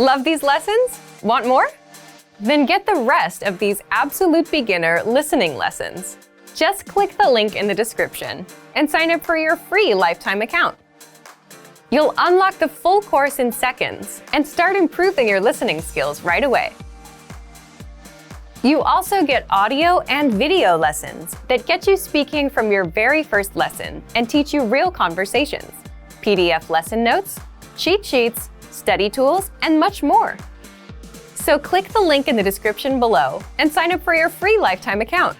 Love these lessons? Want more? Then get the rest of these absolute beginner listening lessons. Just click the link in the description and sign up for your free lifetime account. You'll unlock the full course in seconds and start improving your listening skills right away. You also get audio and video lessons that get you speaking from your very first lesson and teach you real conversations, PDF lesson notes, cheat sheets, study tools, and much more. So click the link in the description below and sign up for your free lifetime account.